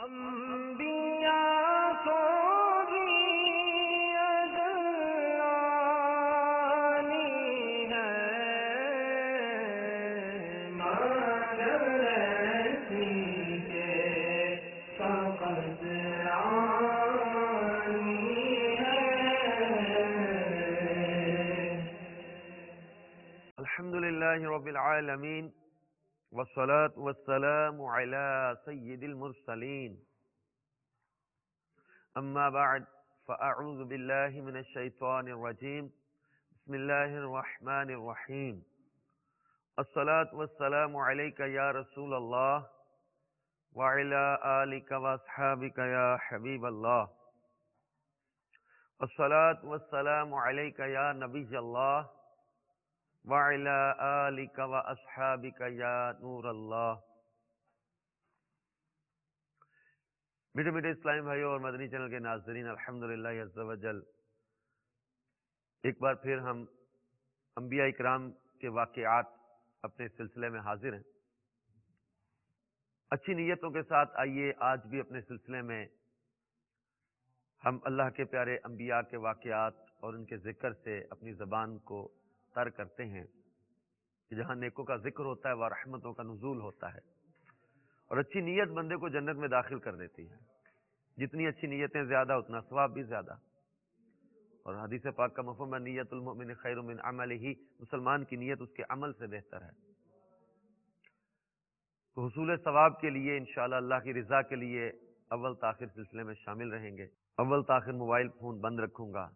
انبیاء کو بھی اجلانی ہے مگر ایسی کے فقط آنی ہے۔ الحمدللہ رب العالمین والصلاة والسلام على سید المرسلین اما بعد فاعوذ باللہ من الشیطان الرجیم بسم اللہ الرحمن الرحیم الصلاة والسلام علیک یا رسول اللہ وعلى آلک واصحابک یا حبیب اللہ الصلاة والسلام علیک یا نبی اللہ وعلى آلک واصحابک یا نور اللہ۔ میٹھے میٹھے اسلامی بھائیوں اور مدنی چینل کے ناظرین، الحمدللہ عز و جل ایک بار پھر ہم انبیاء اکرام کے واقعات اپنے سلسلے میں حاضر ہیں۔ اچھی نیتوں کے ساتھ آئیے آج بھی اپنے سلسلے میں ہم اللہ کے پیارے انبیاء کے واقعات اور ان کے ذکر سے اپنی زبان کو تر کرتے ہیں کہ جہاں نیکوں کا ذکر ہوتا ہے وہ رحمتوں کا نزول ہوتا ہے، اور اچھی نیت بندے کو جنت میں داخل کر دیتی ہے۔ جتنی اچھی نیتیں زیادہ اتنا ثواب بھی زیادہ، اور حدیث پاک کا مفہوم ہے نیت المؤمن خیر من عملہ، مسلمان کی نیت اس کے عمل سے بہتر ہے۔ تو حصول ثواب کے لیے انشاءاللہ اللہ کی رضا کے لیے اول تاخیر سلسلے میں شامل رہیں گے۔ اول تاخیر موبائل فون بند رکھوں گا،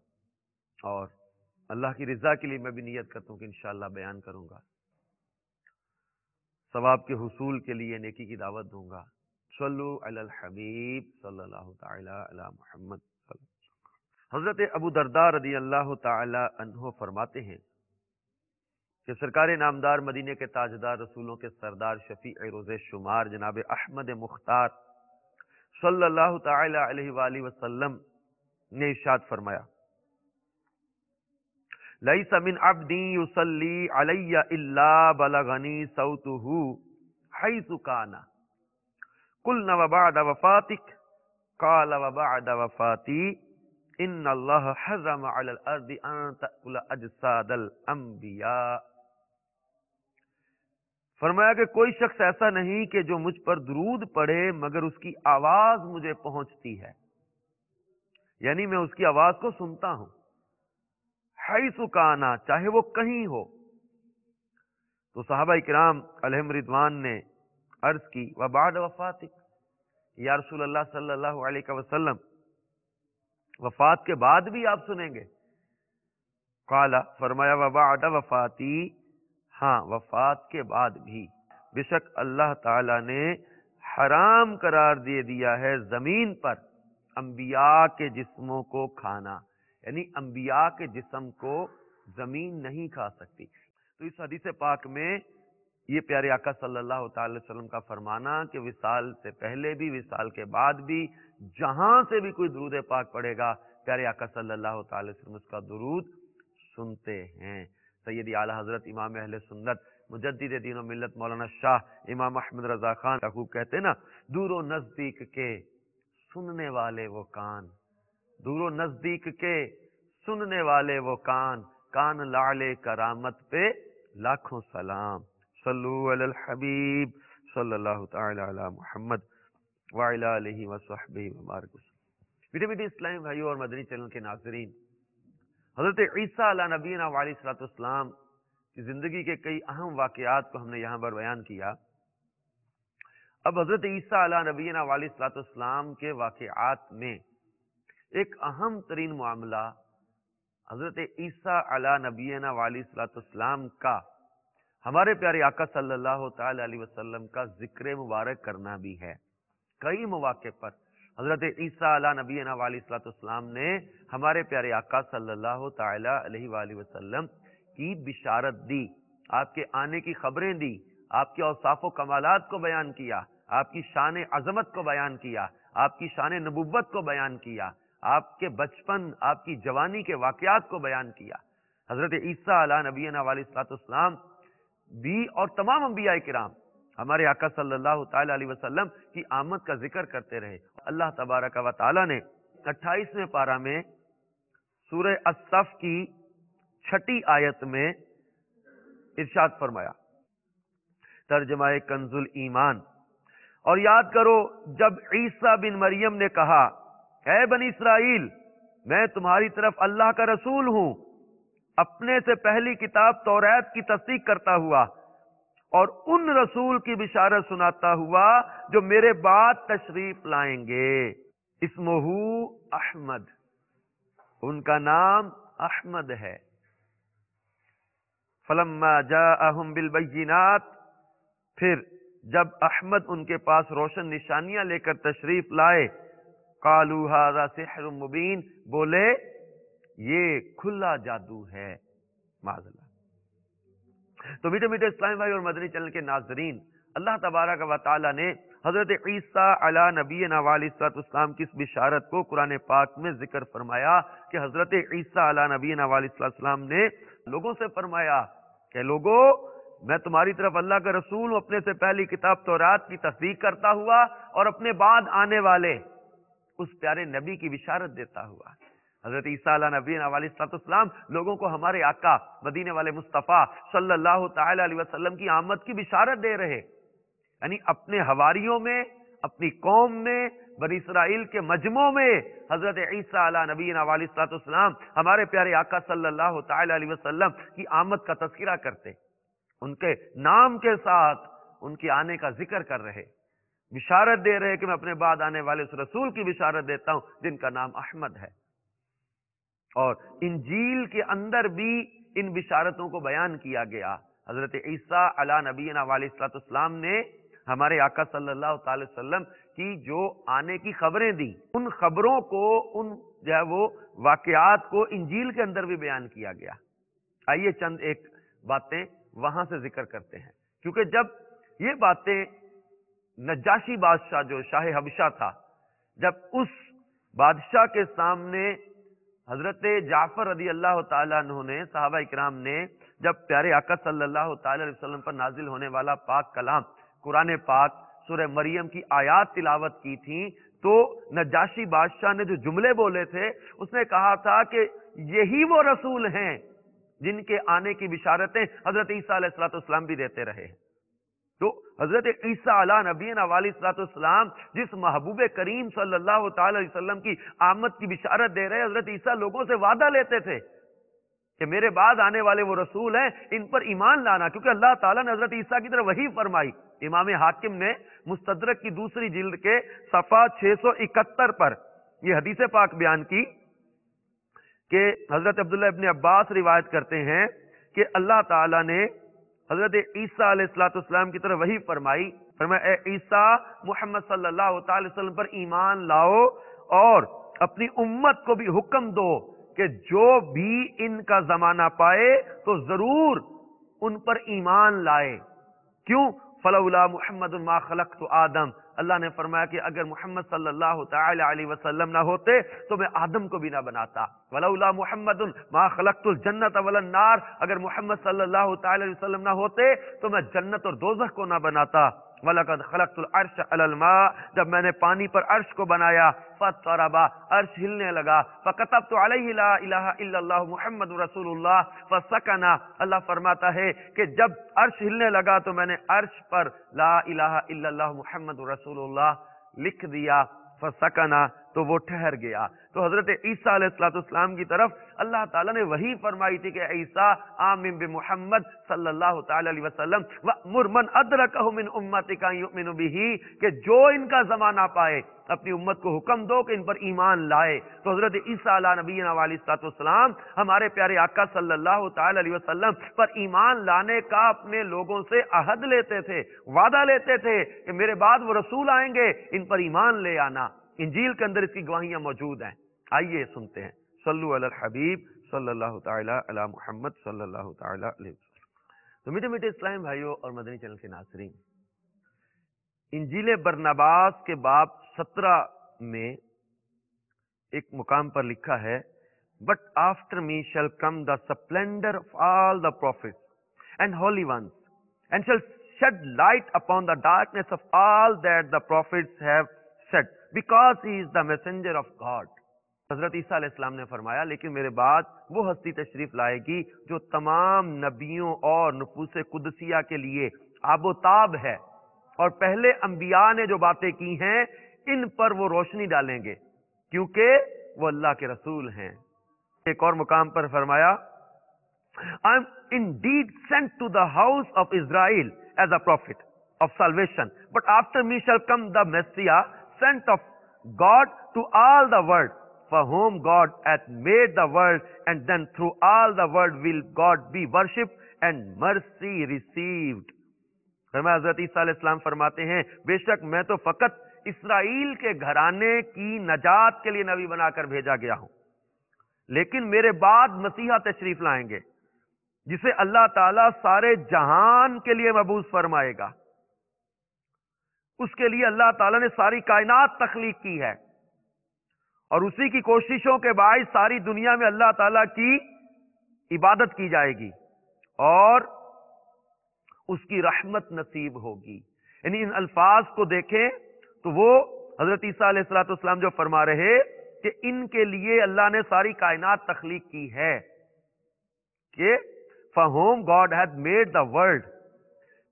اور اللہ کی رضا کے لیے میں بھی نیت کرتا ہوں کہ انشاءاللہ بیان کروں گا، ثواب کے حصول کے لیے نیکی کی دعوت دوں گا۔ صلو علی الحبیب صلی اللہ تعالی علی محمد۔ حضرت ابو درداء رضی اللہ تعالی عنہ فرماتے ہیں کہ سرکار نامدار مدینے کے تاجدار، رسولوں کے سردار، شفیع روز شمار جناب احمد مختار صلی اللہ تعالی علیہ وآلہ وسلم نے ارشاد فرمایا: لیس من عبد یصلی علی الا بلغنی صوته حیث کان قلنا وبعد وفاتک قال وبعد وفاتی ان اللہ حرم علی الارض ان تأکل اجساد الانبیاء۔ فرمایا کہ کوئی شخص ایسا نہیں کہ جو مجھ پر درود پڑھے مگر اس کی آواز مجھے پہنچتی ہے، یعنی میں اس کی آواز کو سنتا ہوں، حیث کانا، چاہے وہ کہیں ہو۔ تو صحابہ اکرام علیہم رضوان نے عرض کی وبعد وفاتک، یا رسول اللہ صلی اللہ علیہ وسلم وفات کے بعد بھی آپ سنیں گے؟ قال، فرمایا وبعد وفاتی، ہاں وفات کے بعد بھی۔ بے شک اللہ تعالی نے حرام قرار دے دیا ہے زمین پر انبیاء کے جسموں کو کھانا، یعنی انبیاء کے جسم کو زمین نہیں کھا سکتی۔ تو اس حدیث پاک میں یہ پیارے آقا صلی اللہ تعالی وسلم کا فرمانا کہ وصال سے پہلے بھی وصال کے بعد بھی جہاں سے بھی کوئی درود پاک پڑھے گا، پیارے آقا صلی اللہ تعالی وسلم اس کا درود سنتے ہیں۔ سیدی اعلی حضرت امام اہل سنت مجدد دین و ملت مولانا شاہ امام احمد رضا خان خوب کہتے ہیں نا، دور و نزدیک کے سننے والے وہ کان، دور و نزدیک کے سننے والے وہ کان، کان لعلے کرامت پہ لاکھوں سلام۔ صلو علی الحبیب صلی اللہ تعالی علی محمد وعلی آلہ وصحبہ وبارک وسلم۔ میٹھے میٹھے اسلامی بھائیوں اور مدنی چینل کے ناظرین، حضرت عیسیٰ علیہ نبینا علیہ الصلوۃ والسلام کی زندگی کے کئی اہم واقعات کو ہم نے یہاں پر بیان کیا۔ اب حضرت عیسیٰ علیہ نبینا علیہ الصلوۃ والسلام کے واقعات میں ایک اہم ترین معاملہ حضرت عیسیٰ علیہ نبینا علیہ الصلوۃ والسلام کا ہمارے پیارے آقا صلی اللہ تعالی علیہ وسلم کا ذکر مبارک کرنا بھی ہے۔ کئی مواقع پر حضرت عیسیٰ علیہ نبینا علیہ الصلوۃ والسلام نے ہمارے پیارے آقا صلی اللہ تعالی علیہ وآلہ وسلم کی بشارت دی، آپ کے آنے کی خبریں دی، آپ کے اوصاف و کمالات کو بیان کیا، آپ کی شان عظمت کو بیان کیا، آپ کی شان نبوت کو بیان کیا، آپ کے بچپن، آپ کی جوانی کے واقعات کو بیان کیا۔ حضرت عیسیٰ علیہ نبینا علیہ الصلوۃ والسلام بھی اور تمام انبیاء کرام ہمارے آقا صلی اللہ تعالی علیہ وسلم کی آمد کا ذکر کرتے رہے۔ اللہ تبارک و تعالی نے 28ویں پارہ میں سورہ الصف کی 6 آیت میں ارشاد فرمایا، ترجمہ کنز الایمان، اور یاد کرو جب عیسیٰ بن مریم نے کہا، اے بنی اسرائیل، میں تمہاری طرف اللہ کا رسول ہوں، اپنے سے پہلی کتاب توریت کی تصدیق کرتا ہوا اور ان رسول کی بشارت سناتا ہوا جو میرے بعد تشریف لائیں گے، اسمہ احمد، ان کا نام احمد ہے۔ فلما جاءہم بالبینات، پھر جب احمد ان کے پاس روشن نشانیاں لے کر تشریف لائے، قالوا ھذا سحر مبین، بولے یہ کھلا جادو ہے، معاذ اللہ۔ تو میٹھے میٹھے اسلامی بھائی اور مدنی چینل کے ناظرین، اللہ تبارک و تعالی نے حضرت عیسیٰ علی نبینا علیہ الصلوۃ والسلام کی اس بشارت کو قرآن پاک میں ذکر فرمایا کہ حضرت عیسیٰ علی نبینا علیہ الصلوۃ والسلام نے لوگوں سے فرمایا کہ لوگوں، میں تمہاری طرف اللہ کا رسول ہوں، اپنے سے پہلی کتاب توریت کی تصدیق کرتا ہوا اور اپنے بعد آنے والے اس پیارے نبی کی بشارت دیتا ہوا۔ حضرت عیسیٰ علیہ نبی علیہ السلام لوگوں کو ہمارے آقا مدینے والے مصطفیٰ صلی اللہ تعالی علیہ وسلم کی آمد کی بشارت دے رہے، یعنی اپنے حواریوں میں، اپنی قوم میں، بنی اسرائیل کے مجمع میں حضرت عیسیٰ علیہ نبی علیہ السلام ہمارے پیارے آقا صلی اللہ تعالی علیہ وسلم کی آمد کا تذکرہ کرتے، ان کے نام کے ساتھ ان کے آنے کا ذکر کر رہے، بشارت دے رہے کہ میں اپنے بعد آنے والے اس رسول کی بشارت دیتا ہوں جن کا نام احمد ہے۔ اور انجیل کے اندر بھی ان بشارتوں کو بیان کیا گیا۔ حضرت عیسیٰ علی نبینا علیہ السلام نے ہمارے آقا صلی اللہ تعالی وسلم کی جو آنے کی خبریں دی، ان خبروں کو، ان جو ہے وہ واقعات کو انجیل کے اندر بھی بیان کیا گیا۔ آئیے چند ایک باتیں وہاں سے ذکر کرتے ہیں، کیونکہ جب یہ باتیں نجاشی بادشاہ جو شاہ حبشہ تھا، جب اس بادشاہ کے سامنے حضرت جعفر رضی اللہ تعالیٰ عنہ نے، صحابہ اکرام نے جب پیارے آقا صلی اللہ تعالی علیہ وسلم پر نازل ہونے والا پاک کلام قرآن پاک سورہ مریم کی آیات تلاوت کی تھی، تو نجاشی بادشاہ نے جو جملے بولے تھے، اس نے کہا تھا کہ یہی وہ رسول ہیں جن کے آنے کی بشارتیں حضرت عیسیٰ علیہ السلام بھی دیتے رہے۔ تو حضرت عیسیٰ علی نبینا علیہ السلام جس محبوب کریم صلی اللہ تعالی علیہ وسلم کی آمد کی بشارت دے رہے، حضرت عیسیٰ لوگوں سے وعدہ لیتے تھے کہ میرے بعد آنے والے وہ رسول ہیں، ان پر ایمان لانا، کیونکہ اللہ تعالیٰ نے حضرت عیسیٰ کی طرف وحی فرمائی۔ امام حاکم نے مستدرک کی دوسری جلد کے صفحہ 671 پر یہ حدیث پاک بیان کی کہ حضرت عبداللہ ابن عباس روایت کرتے ہیں کہ اللہ تعالیٰ نے حضرت عیسیٰ علیہ السلام کی طرف وحی فرمائی، فرمایا اے عیسیٰ، محمد صلی اللہ تعالی وسلم پر ایمان لاؤ اور اپنی امت کو بھی حکم دو کہ جو بھی ان کا زمانہ پائے تو ضرور ان پر ایمان لائے۔ کیوں؟ فلولا محمد ما خلقت آدم، اللہ نے فرمایا کہ اگر محمد صلی اللہ تعالی علیہ وسلم نہ ہوتے تو میں آدم کو بھی نہ بناتا۔ ولولا محمد ما خلقت الجنت ولا النار، اگر محمد صلی اللہ تعالی علیہ وسلم نہ ہوتے تو میں جنت اور دوزخ کو نہ بناتا۔ وَلَقَدْ خَلَقْتُ الْعَرْشَ عَلَى الْمَاءِ، جب میں نے پانی پر عرش کو بنایا، فَاضْطَرَبَ، عرش ہلنے لگا، فَكَتَبْتُ عَلَيْهِ لَا إِلَهَ إِلَّا اللَّهُ مُحَمَّدٌ رَسُولُ اللَّهِ فَسَكَنَ، اللہ فرماتا ہے کہ جب عرش ہلنے لگا تو میں نے عرش پر لا الہ الا اللہ محمد رسول اللہ لکھ دیا، فَسَكَنَ، تو وہ ٹھہر گیا۔ تو حضرت عیسیٰ علیہ السلام کی طرف اللہ تعالیٰ نے وہی فرمائی تھی کہ عیسیٰ آمن بمحمد صلی اللہ تعالی علیہ وسلم وَأْمُرْ مَنْ أَدْرَكَهُ مِنْ أُمَّتِكَ أَنْ يُؤْمِنُوا بِهِ، کہ جو ان کا زمانہ پائے اپنی امت کو حکم دو کہ ان پر ایمان لائے۔ تو حضرت عیسیٰ علیہ نبینا علیہ السلام ہمارے پیارے آقا صلی اللہ تعالی علیہ وسلم پر ایمان لانے کا اپنے لوگوں سے عہد لیتے تھے، وعدہ لیتے تھے کہ میرے بعد وہ رسول آئیں گے، ان پر ایمان لے آنا۔ انجیل کے اندر اس کی گواہیاں موجود ہیں۔ آئیے سنتے ہیں، صلو علی الحبیب صلی اللہ تعالی علی محمد صلی اللہ تعالی علیہ وسلم۔ تو میٹھے میٹھے اسلام بھائیوں اور مدنی چینل کے ناظرین، انجیل برناباس کے باب 17 میں ایک مقام پر لکھا ہے، But after me shall come the splendor of all the prophets and holy ones, and shall shed light upon the darkness of all that the prophets have said, because he is the messenger of God. حضرت عیسیٰ علیہ السلام نے فرمایا لیکن میرے بعد وہ ہستی تشریف لائے گی جو تمام نبیوں اور نفوس قدسیہ کے لیے آب و تاب ہے، اور پہلے انبیاء نے جو باتیں کی ہیں ان پر وہ روشنی ڈالیں گے کیونکہ وہ اللہ کے رسول ہیں۔ ایک اور مقام پر فرمایا I am indeed sent to the house of Israel as a prophet of salvation, but after me shall come the Messiah, sent of God to all the world, for whom God hath made the world, and then through all the world will God be worshipped and mercy received. فرمایا حضرت عیسیٰ علیہ السلام فرماتے ہیں بے شک میں تو فقط اسرائیل کے گھرانے کی نجات کے لیے نبی بنا کر بھیجا گیا ہوں، لیکن میرے بعد مسیحا تشریف لائیں گے جسے اللہ تعالیٰ سارے جہان کے لیے مبعوث فرمائے گا۔ اس کے لیے اللہ تعالیٰ نے ساری کائنات تخلیق کی ہے، اور اسی کی کوششوں کے باعث ساری دنیا میں اللہ تعالیٰ کی عبادت کی جائے گی اور اس کی رحمت نصیب ہوگی۔ یعنی ان الفاظ کو دیکھیں تو وہ حضرت عیسیٰ علیہ السلام جو فرما رہے کہ ان کے لیے اللہ نے ساری کائنات تخلیق کی ہے کہ for whom God hath made the world،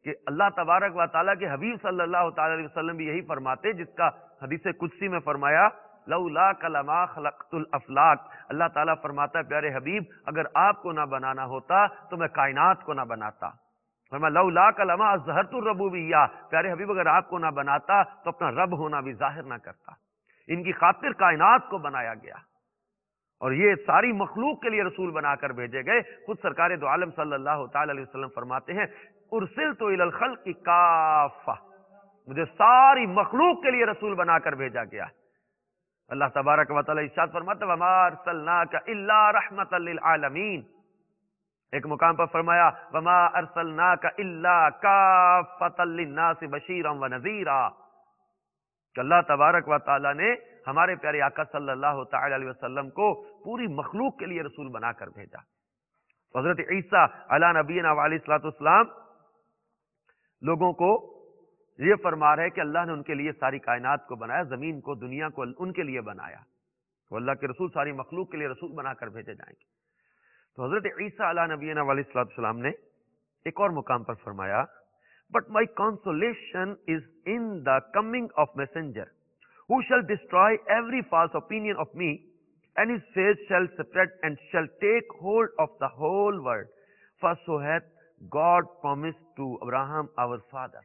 کہ اللہ تبارک و تعالیٰ کے حبیب صلی اللہ تعالی علیہ وسلم بھی یہی فرماتے جس کا حدیث قدسی میں فرمایا لولاک لما خلقت الافلاک، اللہ تعالیٰ فرماتا ہے پیارے حبیب اگر آپ کو نہ بنانا ہوتا تو میں کائنات کو نہ بناتا۔ فرمایا لولاک لما اظہرت الربوبیہ، پیارے حبیب اگر آپ کو نہ بناتا تو اپنا رب ہونا بھی ظاہر نہ کرتا۔ ان کی خاطر کائنات کو بنایا گیا اور یہ ساری مخلوق کے لیے رسول بنا کر بھیجے گئے۔ خود سرکار دو عالم صلی اللہ تعالی علیہ وسلم فرماتے ہیں ارسلت الی الخلق کافہ، مجھے ساری مخلوق کے لیے رسول بنا کر بھیجا گیا۔ اللہ تبارک و تعالی ارشاد فرماتا ہے وما ارسلناک الا رحمتا للعالمین، ایک مقام پر فرمایا وما ارسلناک الا کافتا للناس بشیرا ونذیرا، کہ اللہ تبارک و تعالی نے ہمارے پیارے آقا صلی اللہ تعالی علیہ وسلم کو پوری مخلوق کے لیے رسول بنا کر بھیجا۔ حضرت عیسیٰ علی نبینا علیہ الصلوۃ والسلام لوگوں کو یہ فرما رہے کہ اللہ نے ان کے لیے ساری کائنات کو بنایا، زمین کو دنیا کو ان کے لیے بنایا، تو اللہ کے رسول ساری مخلوق کے لیے رسول بنا کر بھیجے جائیں گے۔ تو حضرت عیسیٰ علی نبینا علیہ الصلوۃ والسلام نے ایک اور مقام پر فرمایا But my consolation is in the coming of messenger, who shall destroy every false opinion of me, and his face shall spread and shall take hold of the whole world. For so hath God promised to Abraham our father.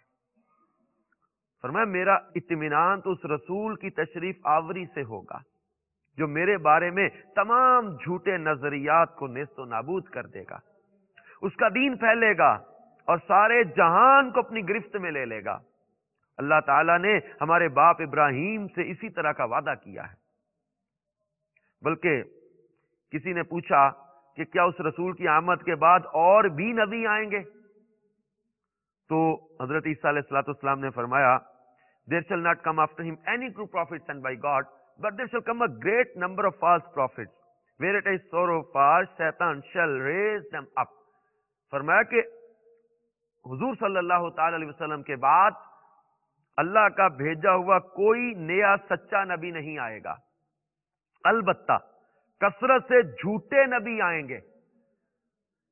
فرمایا میرا اطمینان تو اس رسول کی تشریف آوری سے ہوگا جو میرے بارے میں تمام جھوٹے نظریات کو نیست و نابود کر دے گا، اس کا دین پھیلے گا اور سارے جہان کو اپنی گرفت میں لے لے گا۔ اللہ تعالیٰ نے ہمارے باپ ابراہیم سے اسی طرح کا وعدہ کیا ہے، بلکہ کسی نے پوچھا کہ کیا اس رسول کی آمد کے بعد اور بھی نبی آئیں گے؟ تو حضرت عیسیٰ علیہ السلام نے فرمایا there shall not come after him any true prophet sent by God, but there shall come a great number of false prophets, where it is sorrow for Satan shall raise them up. فرمایا کہ حضور صلی اللہ تعالی علیہ وسلم کے بعد اللہ کا بھیجا ہوا کوئی نیا سچا نبی نہیں آئے گا، البتہ کثرت سے جھوٹے نبی آئیں گے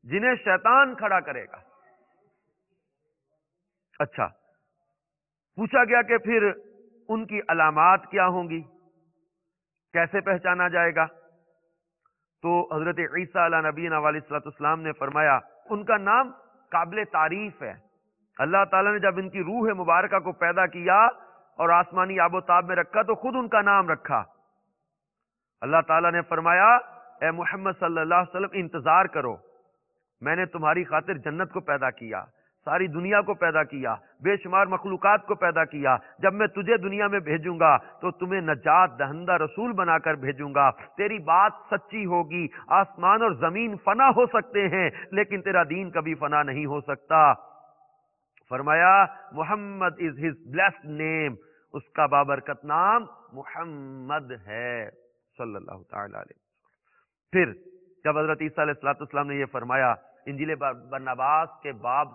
جنہیں شیطان کھڑا کرے گا۔ اچھا، پوچھا گیا کہ پھر ان کی علامات کیا ہوں گی، کیسے پہچانا جائے گا؟ تو حضرت عیسیٰ علیہ نبینا علیہ الصلوۃ والسلام نے فرمایا ان کا نام قابل تعریف ہے۔ اللہ تعالیٰ نے جب ان کی روح مبارکہ کو پیدا کیا اور آسمانی آب و تاب میں رکھا تو خود ان کا نام رکھا۔ اللہ تعالیٰ نے فرمایا اے محمد صلی اللہ علیہ وسلم انتظار کرو، میں نے تمہاری خاطر جنت کو پیدا کیا، ساری دنیا کو پیدا کیا، بے شمار مخلوقات کو پیدا کیا۔ جب میں تجھے دنیا میں بھیجوں گا تو تمہیں نجات دہندہ رسول بنا کر بھیجوں گا، تیری بات سچی ہوگی۔ آسمان اور زمین فنا ہو سکتے ہیں لیکن تیرا دین کبھی فنا نہیں ہو سکتا۔ فرمایا محمد از ہز بلیسڈ نیم، اس کا بابرکت نام محمد ہے صلی اللہ تعالی علیہ وسلم۔ پھر جب حضرت عیسیٰ علیہ السلام نے یہ فرمایا، انجیل برناباس کے باب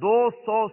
200